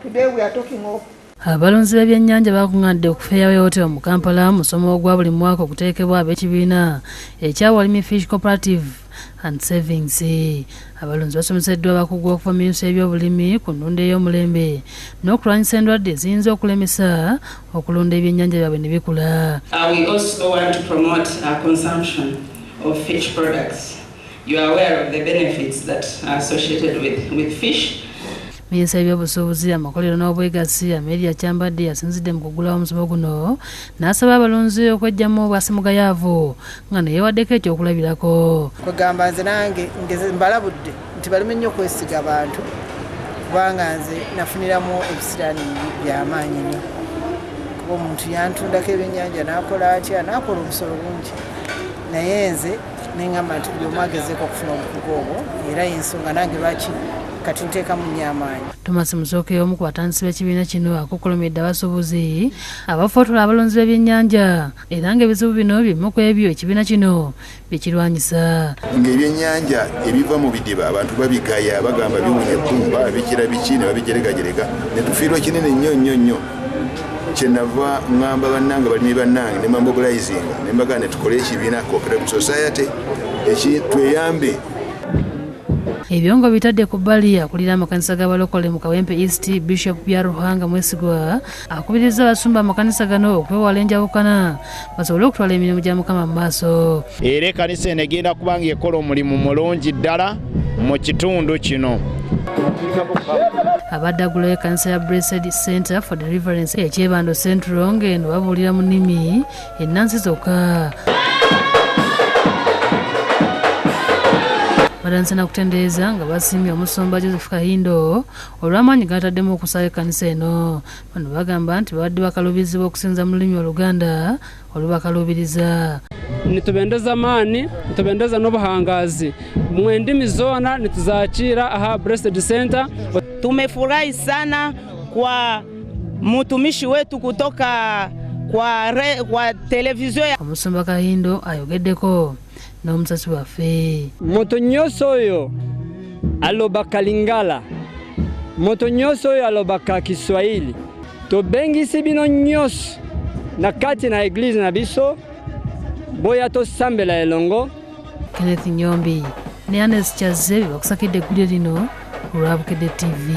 Today we are talking of abalonzi b'ebyennyanja bakungaadde ku Fairway Hotel mu Kampala musomo ogwa buli mwaka okuteekebwa ab'ekibiina ekyawalimi Fish Cooperative and Savings. Abalonzi basomeseddwa abakugu okuva mu minisitule y'ebyobulimi ku nnunda ey'omulembe n'okulwanyisa endwadde eziyinza okulemesa okulunda ebyennyanja byabwe ne bikula. We also want to promote consumption of fish products. You are aware of the benefits that are associated with fish. Minisita y'ebyobusuubuzi amakolero n'obwegassi Amelia Kyambadde yasinzidde mu kugulawo omusomo guno n'asaba abalonzi okwejjamu bwasimugayaavu nga ne yeewaddeko ekyokulabirako. Kwegamba nze nange mbalabudde nti baleme nnyo okwesiga abantu kubanga nze nafuniramu ebisiraani by'amaanyi nnyo. Kuba omuntu yantundako ebyennyanja n'akola atya n'akola obusolo bungi naye nze neŋŋamba nti buli omu agezeeko okufuna obukugu obwo era y'ensonga nange lwaki kati nteekamu nnyo amaanyi. Thomas Musoke omu ku batandisi b'ekibiina kino akukkulumidde abasuubuzi abafootola abalonzi b'ebyennyanja era ng'ebizibu bino bimu ku ebyo ekibiina kino bikirwanyisa. Ng'ebyennyanja ebiva mu bidiba abantu babigaya bagamba biwunya ebbumba bikira biki ne babijeregajerega ne tufiirwa kinene nnyo kyenava ngamba bannange balimi bannange ne mobilizinga ne mbaga ne tukole ekibiina cooperative society tweyambe. Ebyo nga bitadde ku bbali akulira amakanisa g'abalokole mu Kawempe East Bishop Byaruhanga Mwesigwa akubiriza abasumba amakanisa gano okwewala enjawukana basobole okutwala emirimu gya Mukama mu maaso. Era ekkanisa eno egenda kuba ng'ekola omulimu mulungi ddala mu kitundu kino. Abaddagulo ekkanisa ya Blessed Center for Deliverance ekyebando Central ng'eno babuulira mu nnimi ennansi zokka. Badanse na kutendeeza nga basiimye omusumba Joseph Kahindo olw'amaanyi g'ataddemu okusala ekkanisa eno. Bano bagamba nti babadde bakalubizibwa okusinza mu lulimi Oluganda olubakalubiriza. Nitubendeza amani, nitubendeza n'obuhangazi mu ndimi zona nituzaakira aha Blessed Center. Tumefurahi sana kwa mtumishi wetu kutoka kwa televizio ya Omusumba Kahindo ayogeddeko n'omusasi waffe. Moto nyoso oyo alobaka Lingala, moto nyoso oyo alobaka Kiswahili, tobengisi bino nyoso na kati na eglise na biso boya tosambela elongo. Kenneth Nyombi ne Anes Chaze bakusakidde eggulire lino ku Lwabukedde TV.